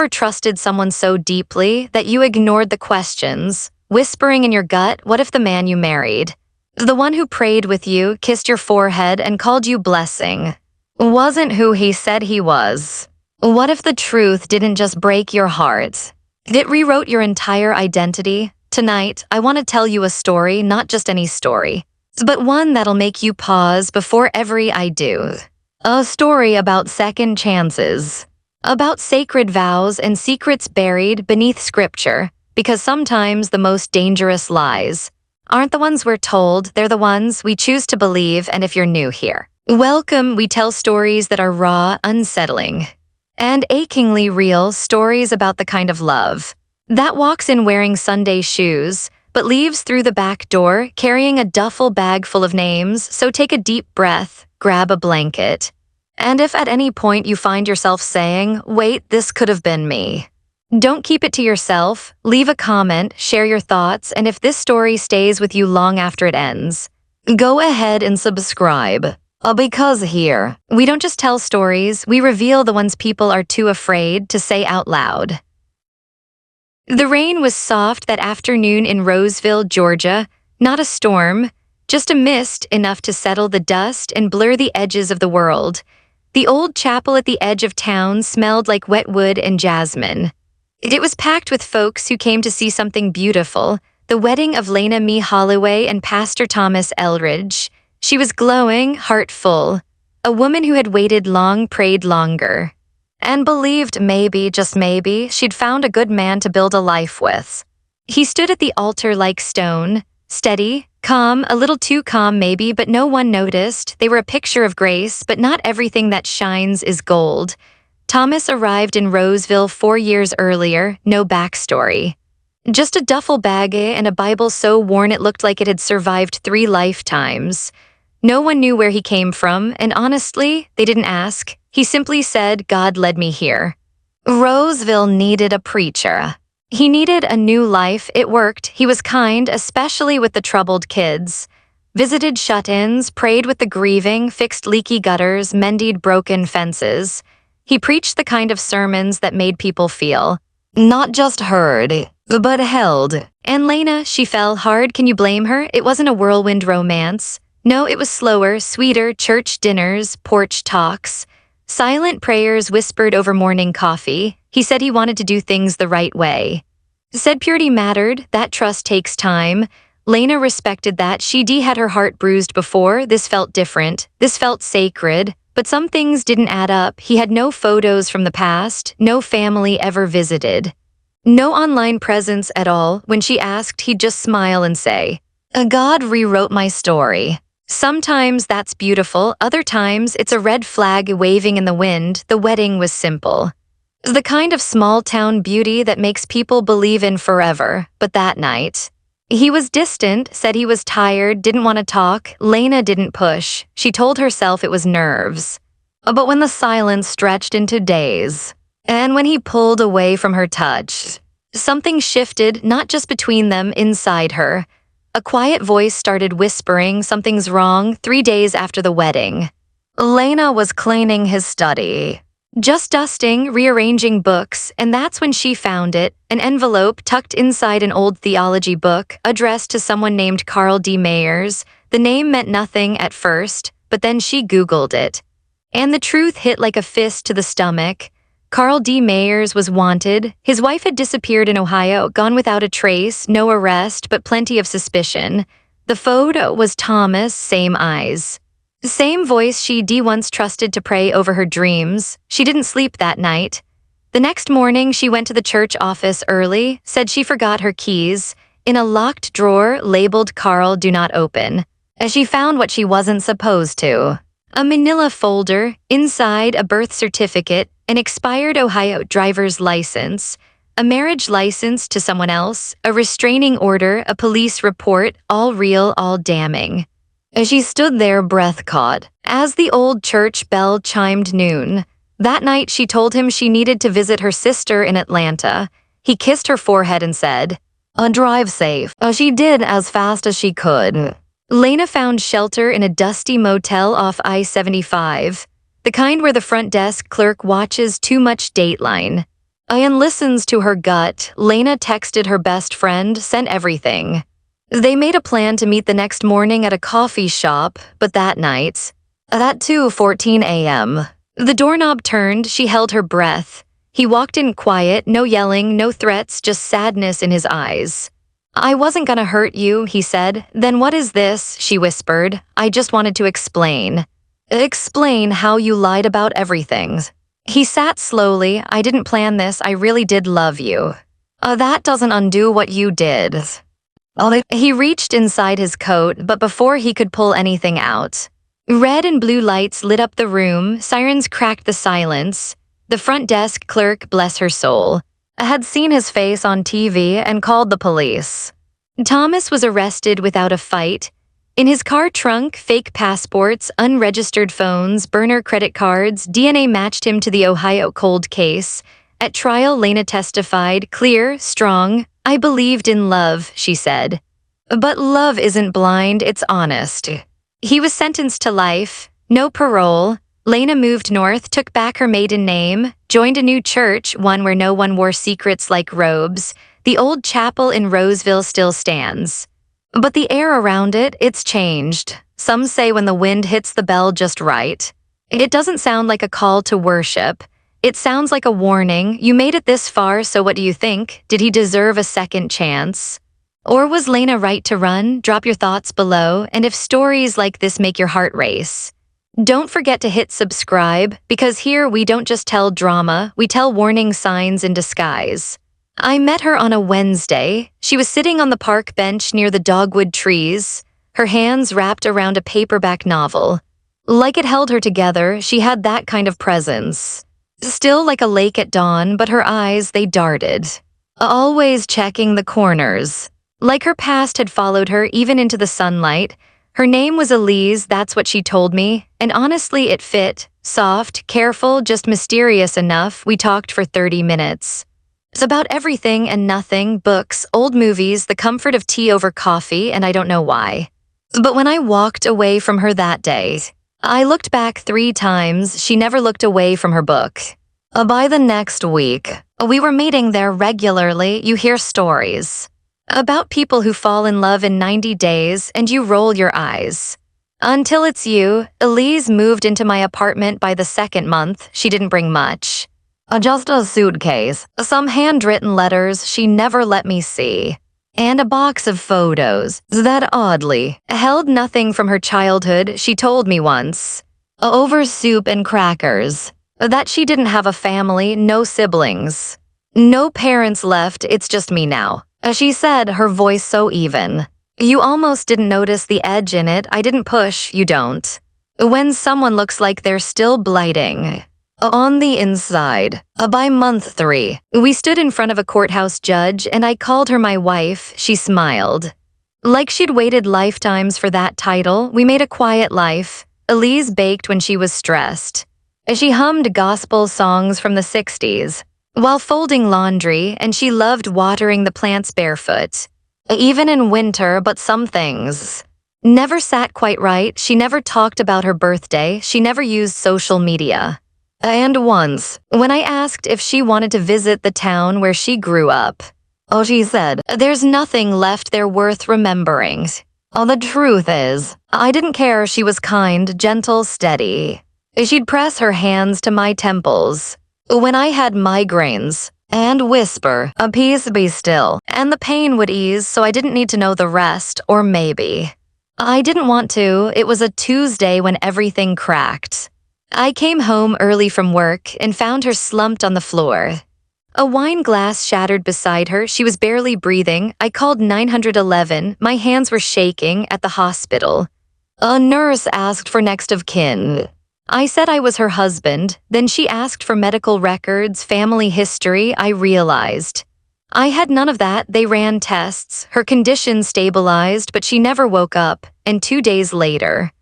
Ever trusted someone so deeply that you ignored the questions, whispering in your gut, what if the man you married, the one who prayed with you, kissed your forehead, and called you blessing, wasn't who he said he was? What if the truth didn't just break your heart? It rewrote your entire identity? Tonight, I want to tell you a story, not just any story, but one that'll make you pause before every I do. A story about second chances. About sacred vows and secrets buried beneath scripture, because sometimes the most dangerous lies aren't the ones we're told, they're the ones we choose to believe. And if you're new here, welcome. We tell stories that are raw, unsettling, and achingly real, stories about the kind of love that walks in wearing Sunday shoes, but leaves through the back door carrying a duffel bag full of names. So take a deep breath, grab a blanket, and if at any point you find yourself saying, wait, this could have been me, don't keep it to yourself. Leave a comment, share your thoughts, and if this story stays with you long after it ends, go ahead and subscribe. Because here, we don't just tell stories, we reveal the ones people are too afraid to say out loud. The rain was soft that afternoon in Roseville, Georgia. Not a storm, just a mist enough to settle the dust and blur the edges of the world. The old chapel at the edge of town smelled like wet wood and jasmine. It was packed with folks who came to see something beautiful, the wedding of Lena Mee Holloway and Pastor Thomas Eldridge. She was glowing, heart full, a woman who had waited long, prayed longer, and believed maybe, just maybe, she'd found a good man to build a life with. He stood at the altar like stone, steady, calm, a little too calm maybe, but no one noticed. They were a picture of grace, but not everything that shines is gold. Thomas arrived in Roseville 4 years earlier, no backstory. Just a duffel bag and a Bible so worn it looked like it had survived 3 lifetimes. No one knew where he came from, and honestly, they didn't ask. He simply said, God led me here. Roseville needed a preacher. He needed a new life. It worked. He was kind, especially with the troubled kids. Visited shut-ins, prayed with the grieving, fixed leaky gutters, mended broken fences. He preached the kind of sermons that made people feel not just heard, but held. And Lena, she fell hard. Can you blame her? It wasn't a whirlwind romance. No, it was slower, sweeter church dinners, porch talks, silent prayers whispered over morning coffee. He said he wanted to do things the right way. Said purity mattered, that trust takes time. Lena respected that. She had her heart bruised before. This felt different. This felt sacred. But some things didn't add up. He had no photos from the past, no family ever visited, no online presence at all. When she asked, he'd just smile and say, God rewrote my story. Sometimes that's beautiful, other times it's a red flag waving in the wind. The wedding was simple. The kind of small-town beauty that makes people believe in forever. But that night, he was distant, said he was tired, didn't want to talk. Lena didn't push. She told herself it was nerves. But when the silence stretched into days, and when he pulled away from her touch, something shifted, not just between them, inside her. A quiet voice started whispering, something's wrong. 3 days after the wedding, Lena was cleaning his study. Just dusting, rearranging books, and that's when she found it, an envelope tucked inside an old theology book, addressed to someone named Carl D. Mayers. The name meant nothing at first, but then she Googled it. And the truth hit like a fist to the stomach. Carl D. Mayers was wanted. His wife had disappeared in Ohio, gone without a trace, no arrest, but plenty of suspicion. The photo was Thomas, same eyes. Same voice she'd once trusted to pray over her dreams. She didn't sleep that night. The next morning, she went to the church office early, said she forgot her keys. In a locked drawer labeled Carl Do Not Open, as she found what she wasn't supposed to. A manila folder, inside a birth certificate, an expired Ohio driver's license, a marriage license to someone else, a restraining order, a police report, all real, all damning. As she stood there, breath caught, as the old church bell chimed noon. That night, she told him she needed to visit her sister in Atlanta. He kissed her forehead and said, drive safe. She did as fast as she could. Lena found shelter in a dusty motel off I-75, the kind where the front desk clerk watches too much Dateline. Ian listens to her gut. Lena texted her best friend, sent everything. They made a plan to meet the next morning at a coffee shop, but that night, at 2:14 a.m., the doorknob turned, she held her breath. He walked in quiet, no yelling, no threats, just sadness in his eyes. I wasn't gonna hurt you, he said. Then what is this? She whispered. I just wanted to explain. Explain how you lied about everything. He sat slowly. I didn't plan this. I really did love you. That doesn't undo what you did. He reached inside his coat, but before he could pull anything out, red and blue lights lit up the room, sirens cracked the silence. The front desk clerk, bless her soul, had seen his face on TV and called the police. Thomas was arrested without a fight. In his car trunk, fake passports, unregistered phones, burner credit cards, DNA matched him to the Ohio cold case. At trial, Lena testified, clear, strong. I believed in love, she said. But love isn't blind, it's honest. He was sentenced to life, no parole. Lena moved north, took back her maiden name, joined a new church, one where no one wore secrets like robes. The old chapel in Roseville still stands. But the air around it, it's changed. Some say when the wind hits the bell just right. It doesn't sound like a call to worship. It sounds like a warning. You made it this far, so what do you think? Did he deserve a second chance? Or was Lena right to run? Drop your thoughts below, and if stories like this make your heart race, don't forget to hit subscribe, because here we don't just tell drama, we tell warning signs in disguise. I met her on a Wednesday. She was sitting on the park bench near the dogwood trees, her hands wrapped around a paperback novel. Like it held her together, she had that kind of presence. Still like a lake at dawn, but her eyes, they darted. Always checking the corners. Like her past had followed her even into the sunlight. Her name was Elise, that's what she told me, and honestly it fit. Soft, careful, just mysterious enough. We talked for 30 minutes. It's about everything and nothing, books, old movies, the comfort of tea over coffee, and I don't know why. But when I walked away from her that day, I looked back 3 times. She never looked away from her book. By the next week, we were meeting there regularly. You hear stories about people who fall in love in 90 days and you roll your eyes. Until it's you. Elise moved into my apartment by the 2nd month. She didn't bring much. Just a suitcase, some handwritten letters she never let me see, and a box of photos that oddly held nothing from her childhood. She told me once, over soup and crackers, that she didn't have a family, no siblings. No parents left, it's just me now. She said, her voice so even. You almost didn't notice the edge in it. I didn't push, you don't. When someone looks like they're still blighting on the inside. By month 3, we stood in front of a courthouse judge and I called her my wife. She smiled. Like she'd waited lifetimes for that title. We made a quiet life. Elise baked when she was stressed. She hummed gospel songs from the 60s while folding laundry, and she loved watering the plants barefoot. Even in winter, but some things never sat quite right. She never talked about her birthday. She never used social media. And once, when I asked if she wanted to visit the town where she grew up, she said, there's nothing left there worth remembering. The truth is, I didn't care. She was kind, gentle, steady. She'd press her hands to my temples when I had migraines and whisper, peace be still, and the pain would ease, so I didn't need to know the rest, or maybe I didn't want to. It was a Tuesday when everything cracked. I came home early from work and found her slumped on the floor. A wine glass shattered beside her. She was barely breathing. I called 911. My hands were shaking at the hospital. A nurse asked for next of kin. I said I was her husband. Then she asked for medical records, family history. I realized I had none of that. They ran tests. Her condition stabilized, but she never woke up. And 2 days later,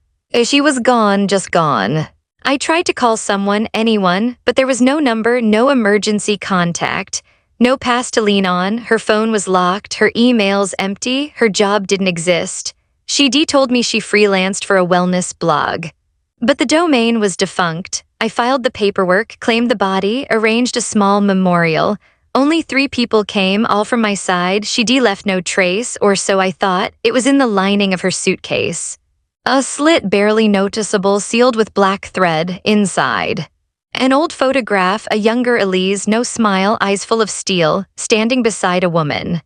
she was gone, just gone. I tried to call someone, anyone, but there was no number, no emergency contact, no pass to lean on. Her phone was locked, her emails empty, her job didn't exist. She told me she freelanced for a wellness blog. But the domain was defunct. I filed the paperwork, claimed the body, arranged a small memorial. Only 3 people came, all from my side. She left no trace, or so I thought. It was in the lining of her suitcase. A slit barely noticeable, sealed with black thread, inside. An old photograph, a younger Elise, no smile, eyes full of steel, standing beside a woman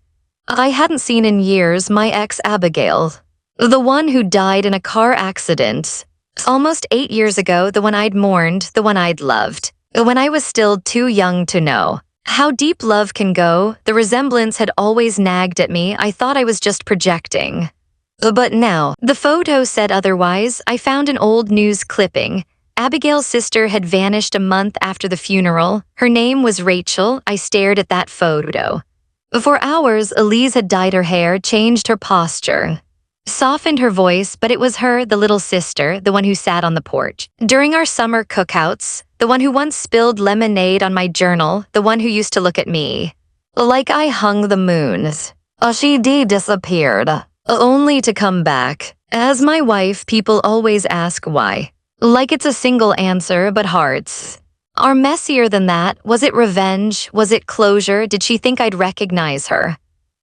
I hadn't seen in years, my ex Abigail. The one who died in a car accident. Almost 8 years ago, the one I'd mourned, the one I'd loved. When I was still too young to know how deep love can go, the resemblance had always nagged at me. I thought I was just projecting. But now, the photo said otherwise. I found an old news clipping. Abigail's sister had vanished a month after the funeral. Her name was Rachel. I stared at that photo. For hours, Elise had dyed her hair, changed her posture, softened her voice, but it was her, the little sister, the one who sat on the porch during our summer cookouts, the one who once spilled lemonade on my journal, the one who used to look at me like I hung the moons. She disappeared, only to come back. As my wife, people always ask why. Like it's a single answer, but hearts are messier than that. Was it revenge? Was it closure? Did she think I'd recognize her?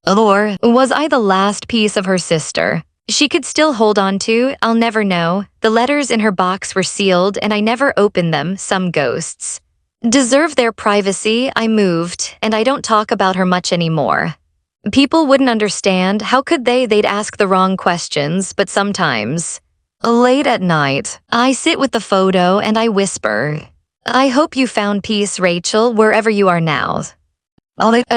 Or was I the last piece of her sister she could still hold on to? I'll never know. The letters in her box were sealed, and I never opened them. Some ghosts deserve their privacy. I moved, and I don't talk about her much anymore. People wouldn't understand. How could they? They'd ask the wrong questions, but sometimes, late at night, I sit with the photo and I whisper, I hope you found peace, Rachel, wherever you are now.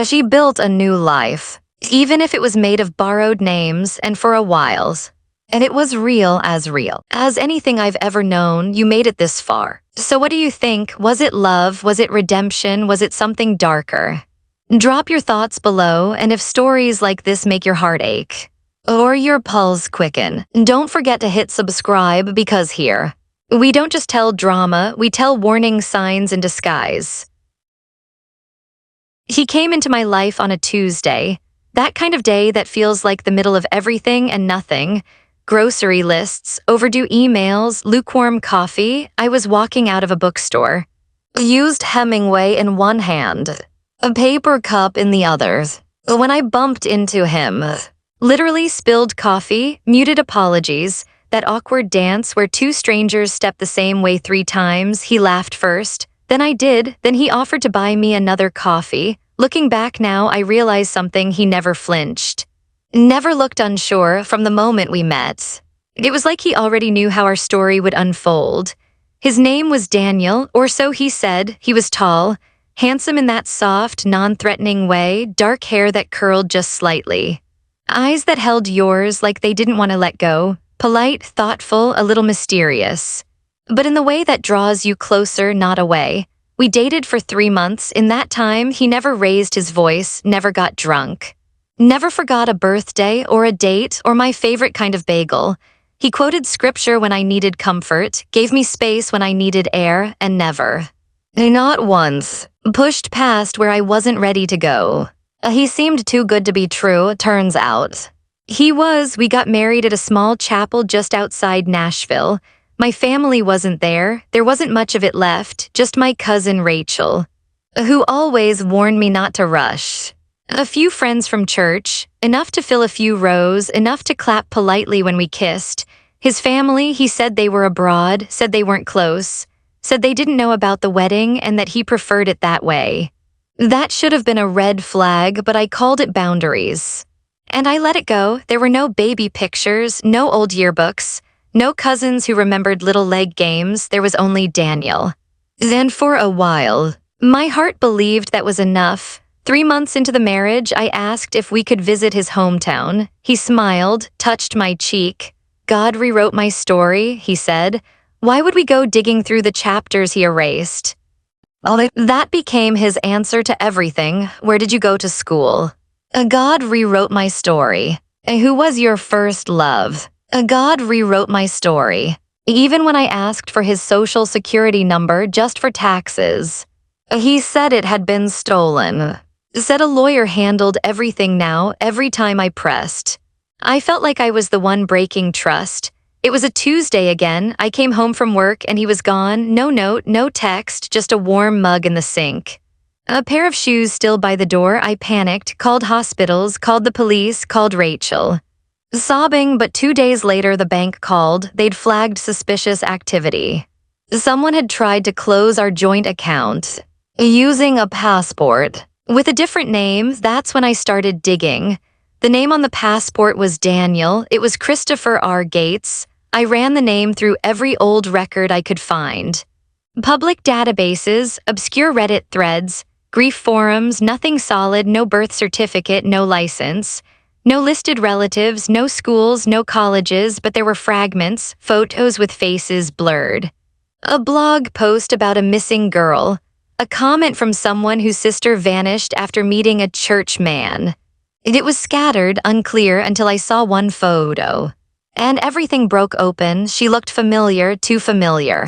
She built a new life, even if it was made of borrowed names, and for a while. And it was real as anything I've ever known. You made it this far. So what do you think? Was it love? Was it redemption? Was it something darker? Drop your thoughts below, and if stories like this make your heart ache or your pulse quicken, don't forget to hit subscribe, because here, we don't just tell drama, we tell warning signs in disguise. He came into my life on a Tuesday, that kind of day that feels like the middle of everything and nothing. Grocery lists, overdue emails, lukewarm coffee. I was walking out of a bookstore, used Hemingway in one hand, a paper cup in the other, when I bumped into him. Literally spilled coffee, muted apologies, that awkward dance where 2 strangers step the same way 3 times. He laughed first, then I did, then he offered to buy me another coffee. Looking back now, I realize something: he never flinched. Never looked unsure from the moment we met. It was like he already knew how our story would unfold. His name was Daniel, or so he said. He was tall, handsome in that soft, non-threatening way, dark hair that curled just slightly, eyes that held yours like they didn't want to let go, polite, thoughtful, a little mysterious, but in the way that draws you closer, not away. We dated for 3 months. In that time, he never raised his voice, never got drunk, never forgot a birthday or a date or my favorite kind of bagel. He quoted scripture when I needed comfort, gave me space when I needed air, and never, not once, pushed past where I wasn't ready to go. He seemed too good to be true, turns out. We got married at a small chapel just outside Nashville. My family wasn't there. There wasn't much of it left, just my cousin Rachel, who always warned me not to rush. A few friends from church, enough to fill a few rows, enough to clap politely when we kissed. His family, he said they were abroad, said they weren't close, said they didn't know about the wedding and that he preferred it that way. That should have been a red flag, but I called it boundaries. And I let it go. There were no baby pictures, no old yearbooks, no cousins who remembered little leg games. There was only Daniel. Then for a while, my heart believed that was enough. 3 months into the marriage, I asked if we could visit his hometown. He smiled, touched my cheek. God rewrote my story, he said. Why would we go digging through the chapters he erased? That became his answer to everything. Where did you go to school? God rewrote my story. Who was your first love? God rewrote my story. Even when I asked for his social security number just for taxes, he said it had been stolen. Said a lawyer handled everything now. Every time I pressed, I felt like I was the one breaking trust. It was a Tuesday again. I came home from work and he was gone. No note, no text, just a warm mug in the sink. A pair of shoes still by the door. I panicked, called hospitals, called the police, called Rachel. Sobbing, but 2 days later the bank called. They'd flagged suspicious activity. Someone had tried to close our joint account using a passport with a different name. That's when I started digging. The name on the passport was Daniel. It was Christopher R. Gates. I ran the name through every old record I could find. Public databases, obscure Reddit threads, grief forums, nothing solid, no birth certificate, no license. No listed relatives, no schools, no colleges, but there were fragments, photos with faces blurred. A blog post about a missing girl. A comment from someone whose sister vanished after meeting a church man. It was scattered, unclear, until I saw one photo. And everything broke open. She looked familiar, too familiar.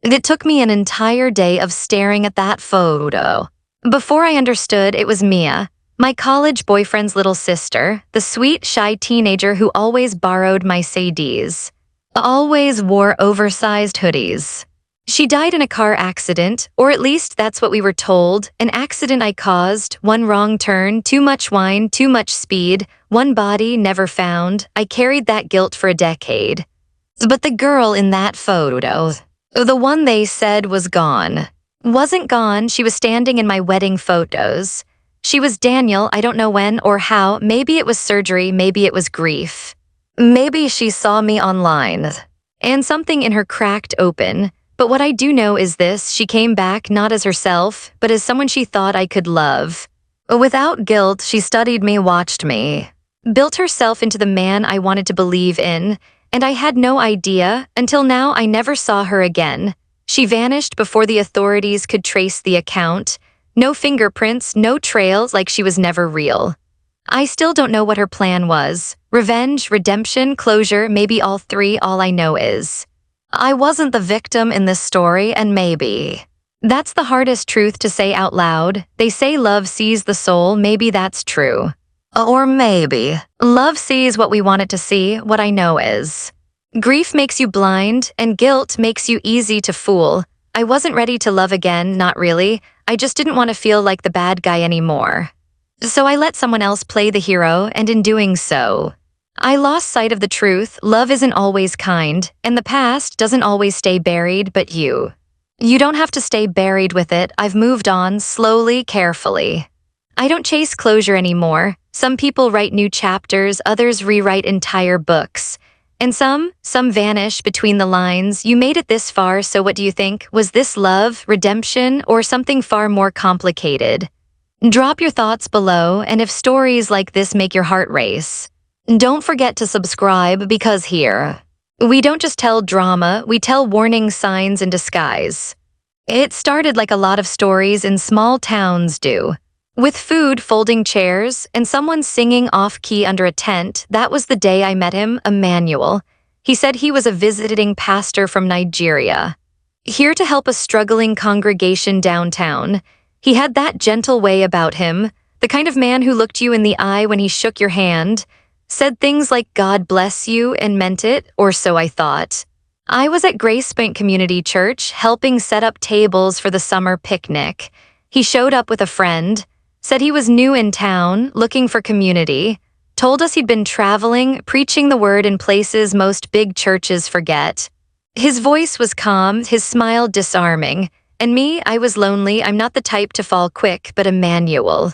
It took me an entire day of staring at that photo before I understood it was Mia, my college boyfriend's little sister, the sweet, shy teenager who always borrowed my CDs, always wore oversized hoodies. She died in a car accident, or at least that's what we were told, an accident I caused, one wrong turn, too much wine, too much speed, one body never found. I carried that guilt for a decade. But the girl in that photo, the one they said was gone, wasn't gone. She was standing in my wedding photos. She was Daniel. I don't know when or how. Maybe it was surgery, maybe it was grief. Maybe she saw me online, and something in her cracked open. But what I do know is this: she came back not as herself, but as someone she thought I could love. Without guilt, she studied me, watched me, built herself into the man I wanted to believe in, and I had no idea, until now I never saw her again. She vanished before the authorities could trace the account. No fingerprints, no trails, like she was never real. I still don't know what her plan was. Revenge, redemption, closure, maybe all three. All I know is I wasn't the victim in this story, and maybe that's the hardest truth to say out loud. They say love sees the soul. Maybe that's true. Or maybe love sees what we want it to see. What I know is grief makes you blind, and guilt makes you easy to fool. I wasn't ready to love again, not really. I just didn't want to feel like the bad guy anymore. So I let someone else play the hero, and in doing so, I lost sight of the truth. Love isn't always kind, and the past doesn't always stay buried, but you don't have to stay buried with it. I've moved on, slowly, carefully. I don't chase closure anymore. Some people write new chapters, others rewrite entire books. And some vanish between the lines. You made it this far, so what do you think? Was this love, redemption, or something far more complicated? Drop your thoughts below, and if stories like this make your heart race, don't forget to subscribe, because here, we don't just tell drama, we tell warning signs in disguise. It started like a lot of stories in small towns do. With food, folding chairs, and someone singing off-key under a tent. That was the day I met him, Emmanuel. He said he was a visiting pastor from Nigeria, here to help a struggling congregation downtown. He had that gentle way about him, the kind of man who looked you in the eye when he shook your hand, said things like "God bless you" and meant it, or so I thought. I was at Grace Point Community Church, helping set up tables for the summer picnic. He showed up with a friend, said he was new in town, looking for community, told us he'd been traveling, preaching the word in places most big churches forget. His voice was calm, his smile disarming, and me, I was lonely. I'm not the type to fall quick, but Emmanuel,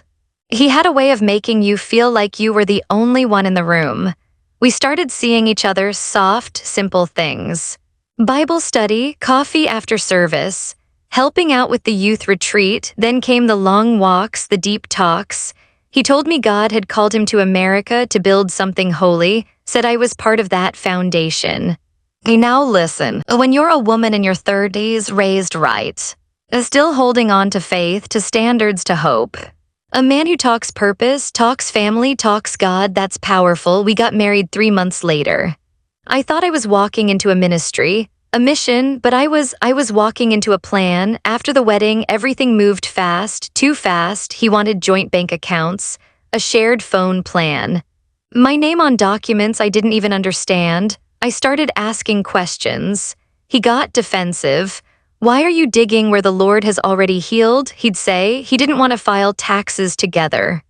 he had a way of making you feel like you were the only one in the room. We started seeing each other, soft, simple things. Bible study, coffee after service, helping out with the youth retreat, then came the long walks, the deep talks. He told me God had called him to America to build something holy, said I was part of that foundation. Now listen, when you're a woman in your 30s, raised right, still holding on to faith, to standards, to hope, a man who talks purpose, talks family, talks God, that's powerful. We got married 3 months later. I thought I was walking into a ministry, a mission, but I was walking into a plan. After the wedding, everything moved fast, too fast. He wanted joint bank accounts, a shared phone plan. My name on documents I didn't even understand. I started asking questions. He got defensive. Why are you digging where the Lord has already healed? He'd say. He didn't want to file taxes together.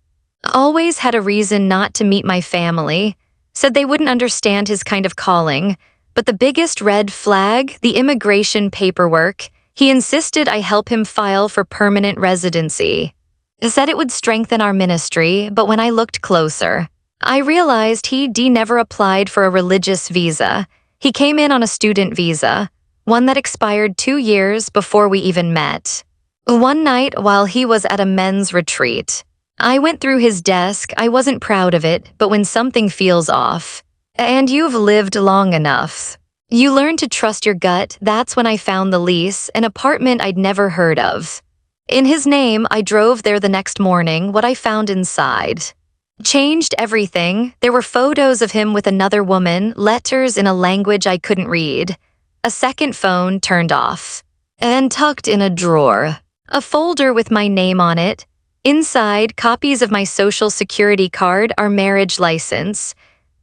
Always had a reason not to meet my family. Said they wouldn't understand his kind of calling. But the biggest red flag, the immigration paperwork, he insisted I help him file for permanent residency. Said it would strengthen our ministry, but when I looked closer, I realized he'd never applied for a religious visa. He came in on a student visa, one that expired 2 years before we even met. One night while he was at a men's retreat, I went through his desk. I wasn't proud of it, but when something feels off, and you've lived long enough, you learn to trust your gut. That's when I found the lease, an apartment I'd never heard of. In his name, I drove there the next morning. What I found inside changed everything. There were photos of him with another woman, letters in a language I couldn't read, a second phone turned off, and tucked in a drawer, a folder with my name on it. Inside, copies of my social security card, our marriage license,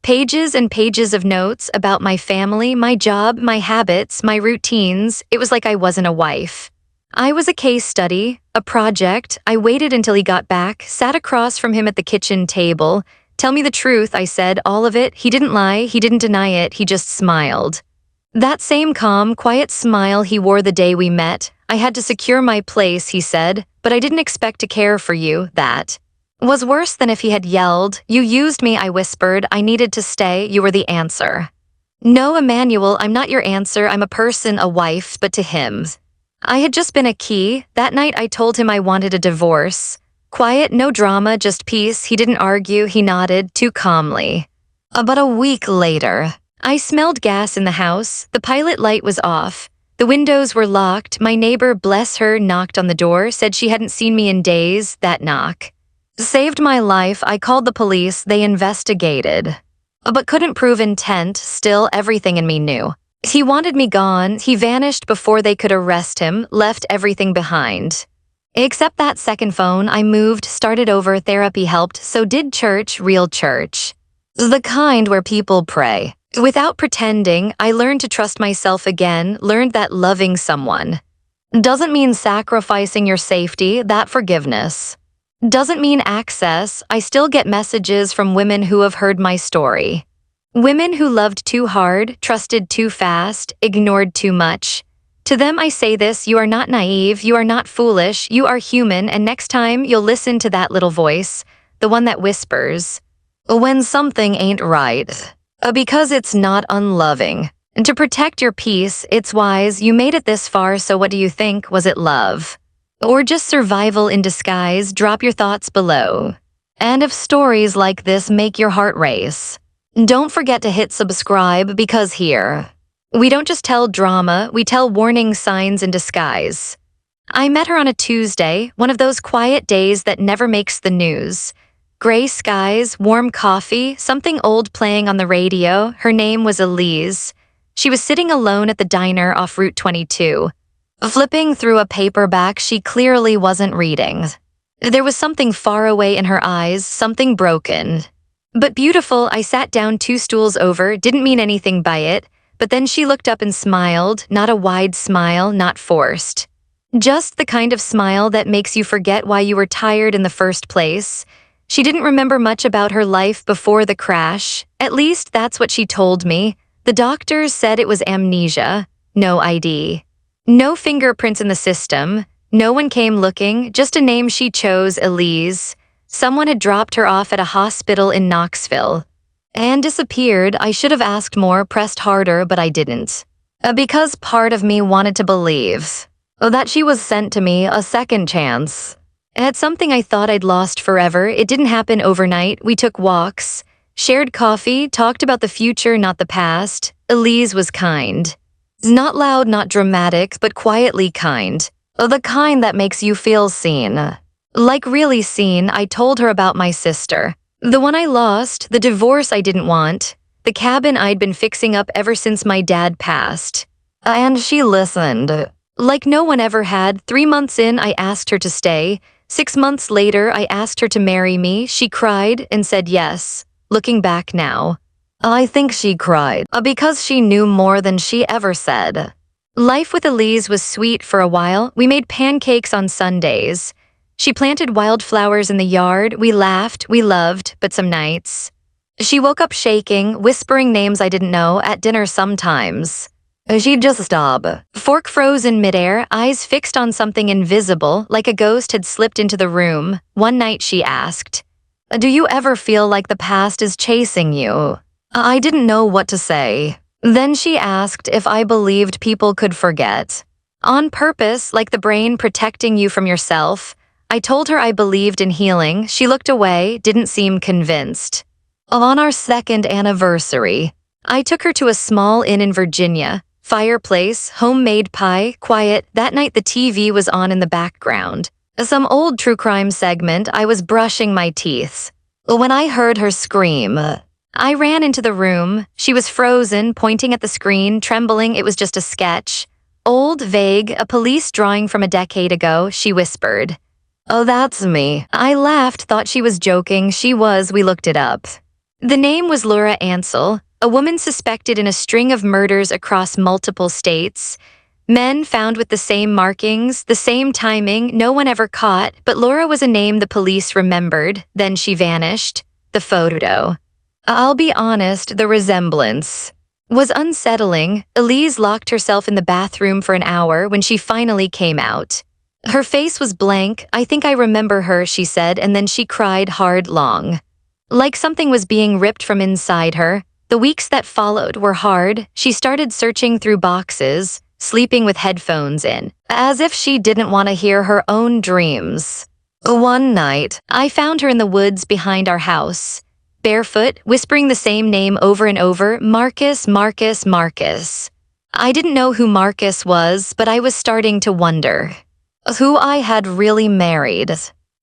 pages and pages of notes about my family, my job, my habits, my routines. It was like I wasn't a wife. I was a case study, a project. I waited until he got back, sat across from him at the kitchen table. Tell me the truth, I said, all of it. He didn't lie, he didn't deny it, he just smiled. That same calm, quiet smile he wore the day we met. I had to secure my place, he said, but I didn't expect to care for you. That was worse than if he had yelled. You used me, I whispered. I needed to stay. You were the answer. No, Emmanuel, I'm not your answer. I'm a person, a wife, but to him, I had just been a key. That night I told him I wanted a divorce. Quiet, no drama, just peace. He didn't argue, he nodded, too calmly. About a week later, I smelled gas in the house. The pilot light was off. The windows were locked. My neighbor, bless her, knocked on the door, said she hadn't seen me in days. That knock saved my life. I called the police. They investigated, but couldn't prove intent. Still, everything in me knew. He wanted me gone. He vanished before they could arrest him, left everything behind. Except that second phone. I moved, started over, therapy helped, so did church, real church. The kind where people pray. Without pretending, I learned to trust myself again, learned that loving someone doesn't mean sacrificing your safety, that forgiveness doesn't mean access. I still get messages from women who have heard my story. Women who loved too hard, trusted too fast, ignored too much. To them I say this, you are not naive, you are not foolish, you are human, and next time you'll listen to that little voice, the one that whispers, when something ain't right. Because it's not unloving. And to protect your peace, it's wise. You made it this far, so what do you think? Was it love? Or just survival in disguise? Drop your thoughts below. And if stories like this make your heart race, don't forget to hit subscribe, because here, we don't just tell drama, we tell warning signs in disguise. I met her on a Tuesday, one of those quiet days that never makes the news. Gray skies, warm coffee, something old playing on the radio. Her name was Elise. She was sitting alone at the diner off Route 22. Flipping through a paperback she clearly wasn't reading. There was something far away in her eyes, something broken. But beautiful. I sat down 2 stools over, didn't mean anything by it, but then she looked up and smiled, not a wide smile, not forced. Just the kind of smile that makes you forget why you were tired in the first place. She didn't remember much about her life before the crash. At least that's what she told me. The doctors said it was amnesia, no ID. No fingerprints in the system. No one came looking, just a name she chose, Elise. Someone had dropped her off at a hospital in Knoxville and disappeared. I should have asked more, pressed harder, but I didn't. Because part of me wanted to believe that she was sent to me, a second chance. At something I thought I'd lost forever. It didn't happen overnight. We took walks, shared coffee, talked about the future, not the past. Elise was kind. Not loud, not dramatic, but quietly kind. The kind that makes you feel seen. Like really seen. I told her about my sister. The one I lost, the divorce I didn't want, the cabin I'd been fixing up ever since my dad passed. And she listened. Like no one ever had. 3 months in, I asked her to stay. 6 months later, I asked her to marry me. She cried and said yes. Looking back now, I think she cried because she knew more than she ever said. Life with Elise was sweet for a while. We made pancakes on Sundays. She planted wildflowers in the yard. We laughed, we loved, but some nights. She woke up shaking, whispering names I didn't know at dinner sometimes. She'd just stop. Fork froze in midair, eyes fixed on something invisible, like a ghost had slipped into the room. One night she asked, "Do you ever feel like the past is chasing you?" I didn't know what to say. Then she asked if I believed people could forget. On purpose, like the brain protecting you from yourself. I told her I believed in healing. She looked away, didn't seem convinced. On our second anniversary, I took her to a small inn in Virginia. Fireplace, homemade pie, quiet. That night the TV was on in the background. Some old true crime segment. I was brushing my teeth. When I heard her scream, I ran into the room. She was frozen, pointing at the screen, trembling. It was just a sketch. Old, vague, a police drawing from a decade ago, she whispered. "Oh, that's me." I laughed, thought she was joking. She was. We looked it up. The name was Laura Ansell, a woman suspected in a string of murders across multiple states. Men found with the same markings, the same timing, no one ever caught, but Laura was a name the police remembered. Then she vanished. The photo. I'll be honest, the resemblance was unsettling. Elise locked herself in the bathroom for an hour when she finally came out. Her face was blank. "I think I remember her," she said, and then she cried hard, long. Like something was being ripped from inside her. The weeks that followed were hard. She started searching through boxes, sleeping with headphones in, as if she didn't want to hear her own dreams. One night, I found her in the woods behind our house, barefoot, whispering the same name over and over, Marcus, Marcus, Marcus. I didn't know who Marcus was, but I was starting to wonder who I had really married.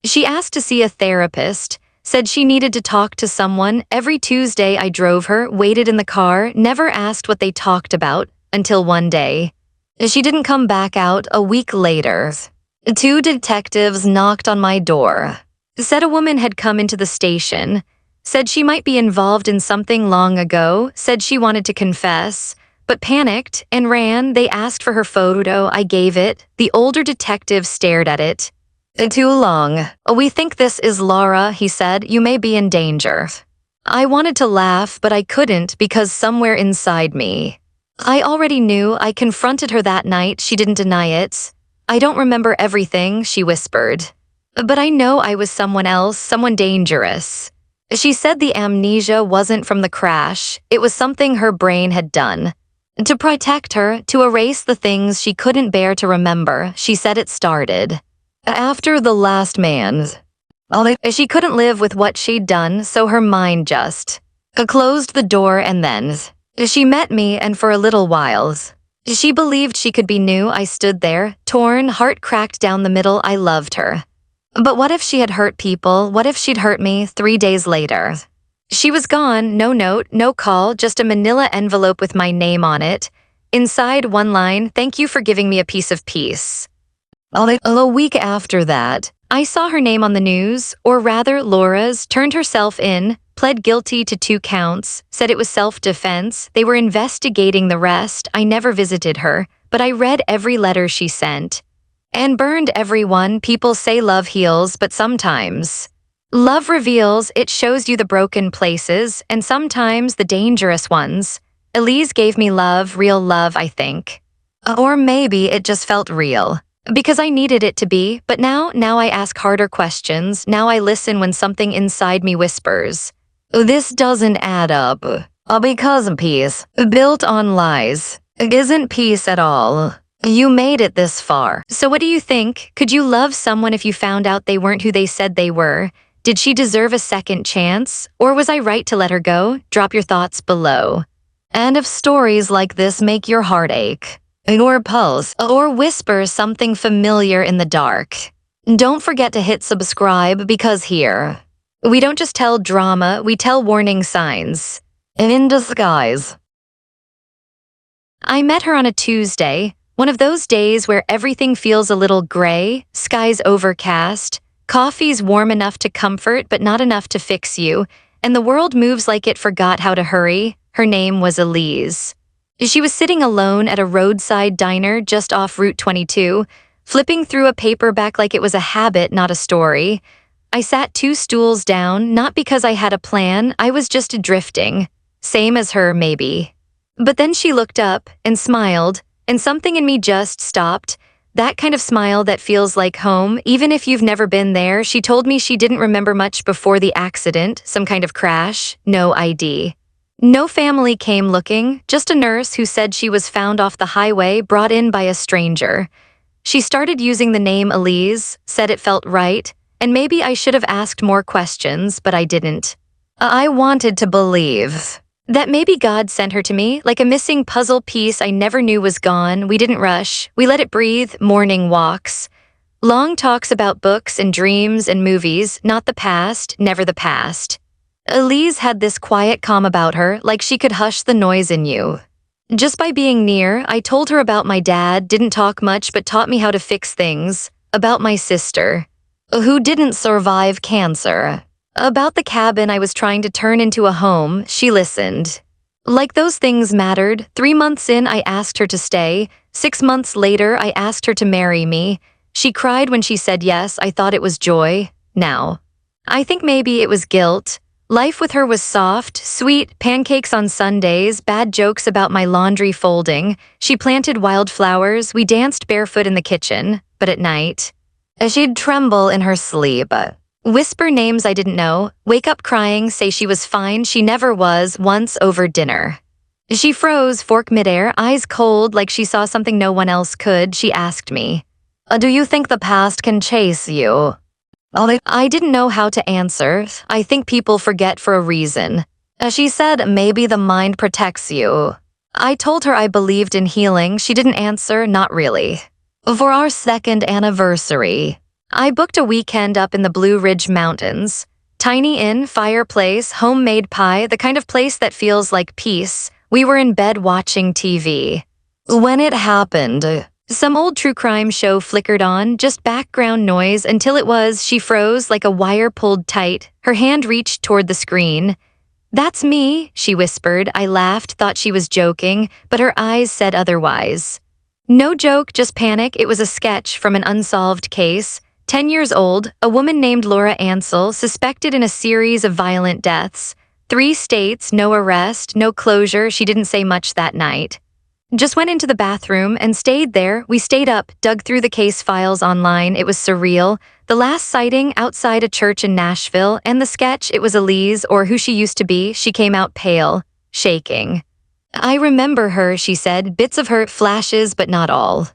She asked to see a therapist, said she needed to talk to someone. Every Tuesday I drove her, waited in the car, never asked what they talked about, until one day. She didn't come back out. A week later, 2 detectives knocked on my door. Said a woman had come into the station, said she might be involved in something long ago, said she wanted to confess, but panicked and ran. They asked for her photo. I gave it. The older detective stared at it. "Too long. We think this is Laura," he said. "You may be in danger." I wanted to laugh, but I couldn't because somewhere inside me, I already knew. I confronted her that night. She didn't deny it. "I don't remember everything," she whispered. "But I know I was someone else, someone dangerous." She said the amnesia wasn't from the crash. It was something her brain had done. To protect her, to erase the things she couldn't bear to remember. She said it started after the last man. She couldn't live with what she'd done, so her mind just closed the door, and then she met me, and for a little while, she believed she could be new. I stood there, torn, heart cracked down the middle. I loved her. But what if she had hurt people? What if she'd hurt me? 3 days later, she was gone. No note, no call, just a manila envelope with my name on it. Inside, one line, "Thank you for giving me a piece of peace." A week after that, I saw her name on the news, or rather Laura's, turned herself in, pled guilty to 2 counts, said it was self-defense. They were investigating the rest. I never visited her, but I read every letter she sent. And burned every one. People say love heals, but sometimes love reveals. It shows you the broken places, and sometimes the dangerous ones. Elise gave me love, real love, I think. Or maybe it just felt real. Because I needed it to be, but now I ask harder questions. Now I listen when something inside me whispers, "This doesn't add up." Because peace, built on lies, isn't peace at all. You made it this far. So what do you think? Could you love someone if you found out they weren't who they said they were? Did she deserve a second chance? Or was I right to let her go? Drop your thoughts below. And if stories like this make your heart ache, or pulse, or whisper something familiar in the dark, don't forget to hit subscribe, because here, we don't just tell drama, we tell warning signs. In disguise. I met her on a Tuesday, one of those days where everything feels a little gray, skies overcast, coffee's warm enough to comfort but not enough to fix you, and the world moves like it forgot how to hurry. Her name was Elise. She was sitting alone at a roadside diner just off Route 22, flipping through a paperback like it was a habit, not a story. I sat 2 stools down, not because I had a plan, I was just drifting. Same as her, maybe. But then she looked up and smiled, and something in me just stopped. That kind of smile that feels like home, even if you've never been there. She told me she didn't remember much before the accident, some kind of crash, no ID. No family came looking, just a nurse who said she was found off the highway, brought in by a stranger. She started using the name Elise, said it felt right, and maybe I should have asked more questions, but I didn't. I wanted to believe that maybe God sent her to me, like a missing puzzle piece I never knew was gone. We didn't rush. We let it breathe, morning walks. Long talks about books and dreams and movies, not the past, never the past. Elise had this quiet calm about her, like she could hush the noise in you. Just by being near, I told her about my dad, didn't talk much but taught me how to fix things, about my sister, who didn't survive cancer. About the cabin I was trying to turn into a home, she listened. Like those things mattered. 3 months in, I asked her to stay. 6 months later, I asked her to marry me. She cried when she said yes. I thought it was joy. Now, I think maybe it was guilt. Life with her was soft, sweet, pancakes on Sundays, bad jokes about my laundry folding. She planted wildflowers. We danced barefoot in the kitchen, but at night, she'd tremble in her sleep. Whisper names I didn't know, wake up crying, say she was fine, she never was, once over dinner. She froze, fork midair, eyes cold like she saw something no one else could. She asked me, do you think the past can chase you? I didn't know how to answer. I think people forget for a reason. She said, maybe the mind protects you. I told her I believed in healing. She didn't answer, not really. For our 2nd anniversary, I booked a weekend up in the Blue Ridge Mountains. Tiny inn, fireplace, homemade pie, the kind of place that feels like peace. We were in bed watching TV. When it happened, some old true crime show flickered on, just background noise until she froze like a wire pulled tight. Her hand reached toward the screen. That's me, she whispered. I laughed, thought she was joking, but her eyes said otherwise. No joke, just panic. It was a sketch from an unsolved case. 10 years old, a woman named Laura Ansell, suspected in a series of violent deaths. 3 states, no arrest, no closure. She didn't say much that night. Just went into the bathroom and stayed there. We stayed up, dug through the case files online. It was surreal. The last sighting outside a church in Nashville, and the sketch, it was Elise, or who she used to be. She came out pale, shaking. I remember her, she said, bits of her, flashes, but not all.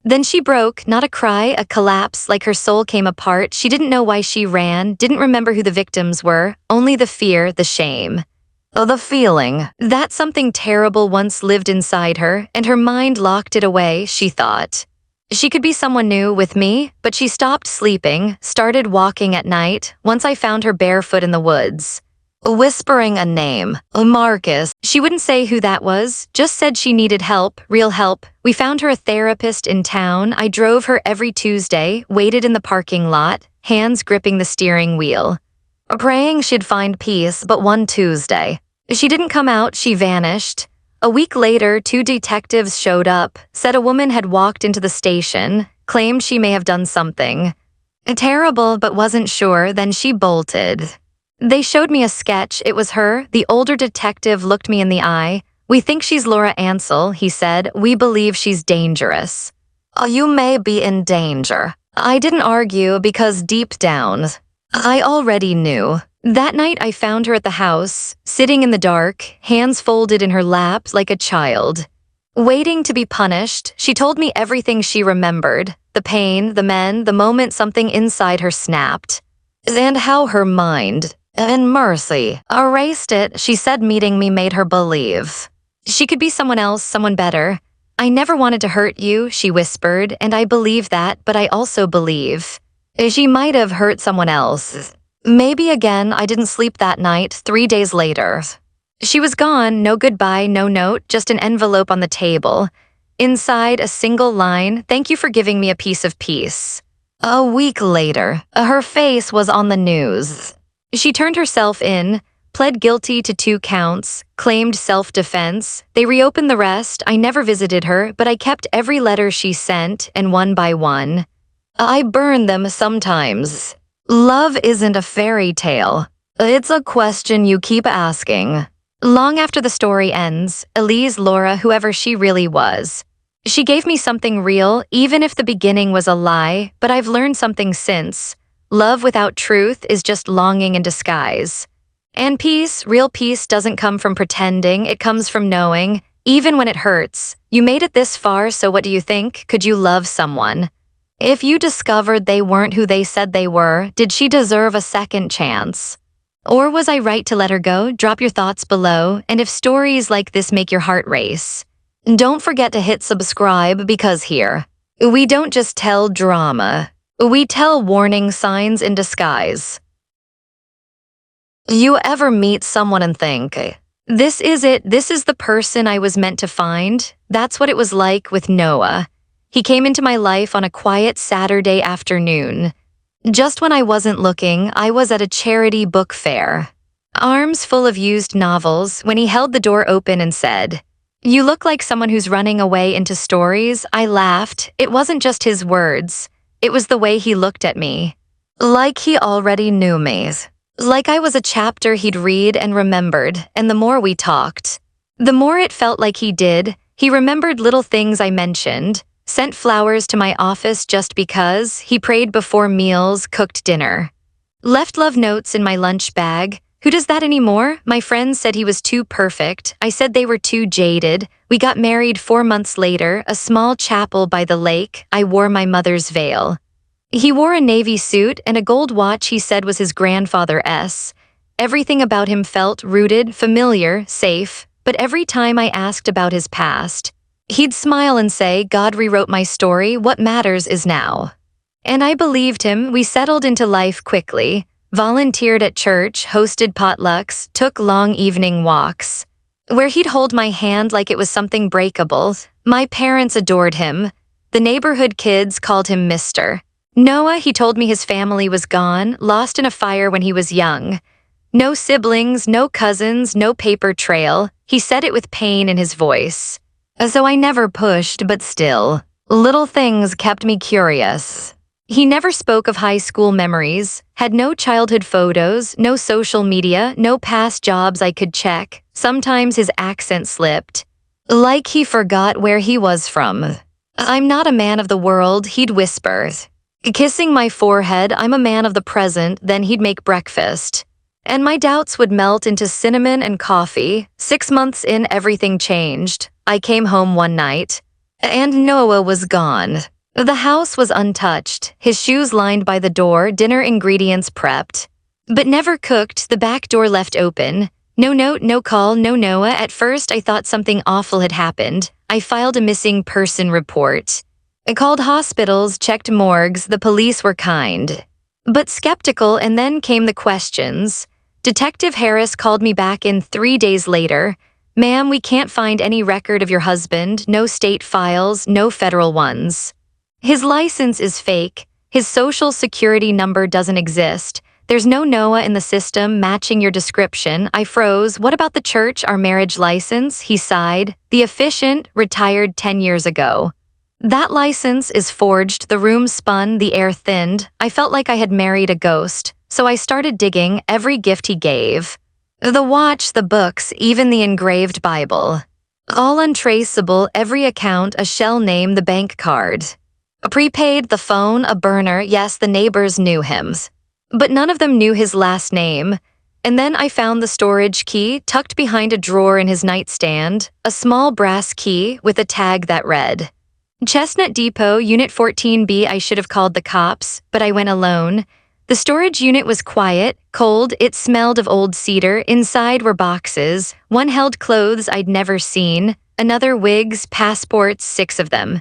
Then she broke, not a cry, a collapse, like her soul came apart. She didn't know why she ran, didn't remember who the victims were, only the fear, the shame. Oh, the feeling that something terrible once lived inside her, and her mind locked it away, she thought. She could be someone new with me, but she stopped sleeping, started walking at night, once I found her barefoot in the woods. Whispering a name, Marcus. She wouldn't say who that was, just said she needed help, real help. We found her a therapist in town. I drove her every Tuesday, waited in the parking lot, hands gripping the steering wheel. Praying she'd find peace, but one Tuesday, she didn't come out, she vanished. A week later, 2 detectives showed up, said a woman had walked into the station, claimed she may have done something. Terrible, but wasn't sure, then she bolted. They showed me a sketch. It was her. The older detective looked me in the eye. We think she's Laura Ansell, he said. We believe she's dangerous. You may be in danger. I didn't argue because deep down, I already knew. That night I found her at the house, sitting in the dark, hands folded in her lap like a child. Waiting to be punished, she told me everything she remembered. The pain, the men, the moment something inside her snapped. And how her mind, in mercy, erased it. She said meeting me made her believe she could be someone else, someone better. I never wanted to hurt you, she whispered, and I believe that, but I also believe she might have hurt someone else. Maybe again. I didn't sleep that night. 3 days later, she was gone. No goodbye, no note, just an envelope on the table. Inside, a single line, thank you for giving me a piece of peace. A week later, her face was on the news. She turned herself in, pled guilty to 2 counts, claimed self-defense. They reopened the rest. I never visited her, but I kept every letter she sent, and one by one, I burn them sometimes. Love isn't a fairy tale. It's a question you keep asking. Long after the story ends, Elise Laura, whoever she really was, she gave me something real, even if the beginning was a lie, but I've learned something since. Love without truth is just longing in disguise. And peace, real peace, doesn't come from pretending, it comes from knowing, even when it hurts. You made it this far, so what do you think? Could you love someone? If you discovered they weren't who they said they were, did she deserve a second chance? Or was I right to let her go? Drop your thoughts below, and if stories like this make your heart race, don't forget to hit subscribe, because here, we don't just tell drama, we tell warning signs in disguise. You ever meet someone and think, this is it, this is the person I was meant to find? That's what it was like with Noah. He came into my life on a quiet Saturday afternoon. Just when I wasn't looking, I was at a charity book fair. Arms full of used novels, when he held the door open and said, "You look like someone who's running away into stories." I laughed. It wasn't just his words. It was the way he looked at me. Like he already knew me. Like I was a chapter he'd read and remembered, and the more we talked, the more it felt like he did. He remembered little things I mentioned. Sent flowers to my office just because. He prayed before meals, cooked dinner. Left love notes in my lunch bag. Who does that anymore? My friends said he was too perfect. I said they were too jaded. We got married 4 months later, a small chapel by the lake. I wore my mother's veil. He wore a navy suit and a gold watch he said was his grandfather's. Everything about him felt rooted, familiar, safe, but every time I asked about his past, he'd smile and say, "God rewrote my story, what matters is now." And I believed him. We settled into life quickly, volunteered at church, hosted potlucks, took long evening walks, where he'd hold my hand like it was something breakable. My parents adored him. The neighborhood kids called him Mr. Noah. He told me his family was gone, lost in a fire when he was young. No siblings, no cousins, no paper trail. He said it with pain in his voice. So I never pushed, but still, little things kept me curious. He never spoke of high school memories, had no childhood photos, no social media, no past jobs I could check. Sometimes his accent slipped, like he forgot where he was from. "I'm not a man of the world," he'd whisper. Kissing my forehead, "I'm a man of the present," then he'd make breakfast. And my doubts would melt into cinnamon and coffee. 6 months in, everything changed. I came home one night, and Noah was gone. The house was untouched, his shoes lined by the door, dinner ingredients prepped, but never cooked, the back door left open. No note, no call, no Noah. At first, I thought something awful had happened. I filed a missing person report. I called hospitals, checked morgues, the police were kind, but skeptical, and then came the questions. Detective Harris called me back in 3 days later. "Ma'am, we can't find any record of your husband, no state files, no federal ones. His license is fake. His social security number doesn't exist. There's no Noah in the system matching your description." I froze. "What about the church, our marriage license?" He sighed. "The officiant retired 10 years ago. That license is forged." The room spun, the air thinned. I felt like I had married a ghost, so I started digging every gift he gave. The watch, the books, even the engraved Bible. All untraceable, every account, a shell name, the bank card. Prepaid, the phone, a burner. Yes, the neighbors knew him, but none of them knew his last name. And then I found the storage key tucked behind a drawer in his nightstand, a small brass key with a tag that read, "Chestnut Depot, Unit 14B." I should have called the cops, but I went alone. The storage unit was quiet, cold, it smelled of old cedar. Inside were boxes. One held clothes I'd never seen, another wigs, passports, 6 of them.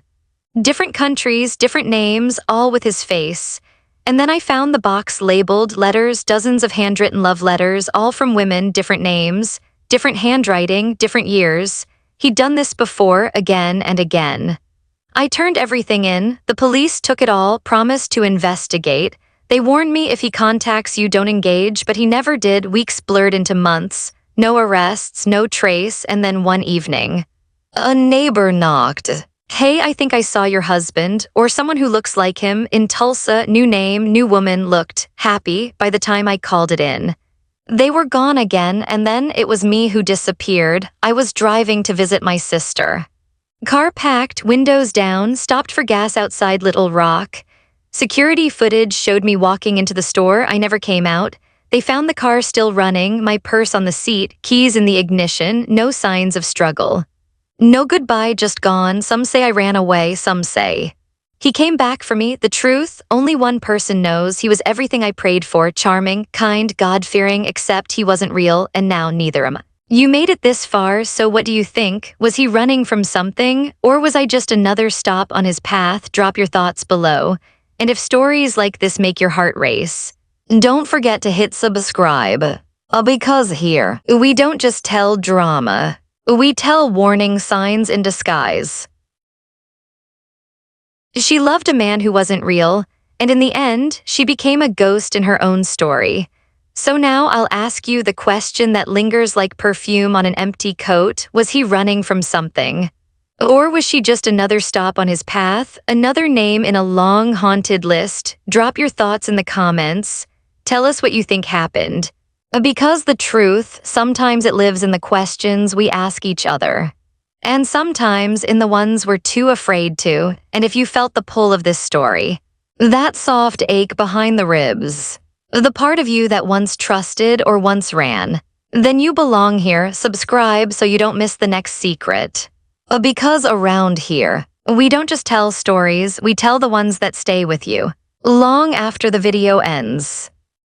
Different countries, different names, all with his face. And then I found the box labeled, letters, dozens of handwritten love letters, all from women, different names, different handwriting, different years. He'd done this before, again and again. I turned everything in. The police took it all, promised to investigate. They warned me if he contacts you, don't engage, but he never did. Weeks blurred into months. No arrests, no trace, and then one evening. A neighbor knocked. Hey, I think I saw your husband, or someone who looks like him, in Tulsa, new name, new woman, looked happy by the time I called it in. They were gone again, and then it was me who disappeared. I was driving to visit my sister. Car packed, windows down, stopped for gas outside Little Rock. Security footage showed me walking into the store. I never came out. They found the car still running, my purse on the seat, keys in the ignition, no signs of struggle. No goodbye, just gone. Some say I ran away, some say. He came back for me. The truth, only one person knows. He was everything I prayed for, charming, kind, God-fearing, except he wasn't real, and now neither am I. You made it this far, so what do you think? Was he running from something, or was I just another stop on his path? Drop your thoughts below. And if stories like this make your heart race, don't forget to hit subscribe. Because here, we don't just tell drama, we tell warning signs in disguise. She loved a man who wasn't real, and in the end, she became a ghost in her own story. So now I'll ask you the question that lingers like perfume on an empty coat. Was he running from something? Or was she just another stop on his path, another name in a long, haunted list? Drop your thoughts in the comments. Tell us what you think happened. Because the truth, sometimes it lives in the questions we ask each other. And sometimes in the ones we're too afraid to. And if you felt the pull of this story, that soft ache behind the ribs, the part of you that once trusted or once ran, then you belong here. Subscribe so you don't miss the next secret. Because around here, we don't just tell stories, we tell the ones that stay with you long after the video ends.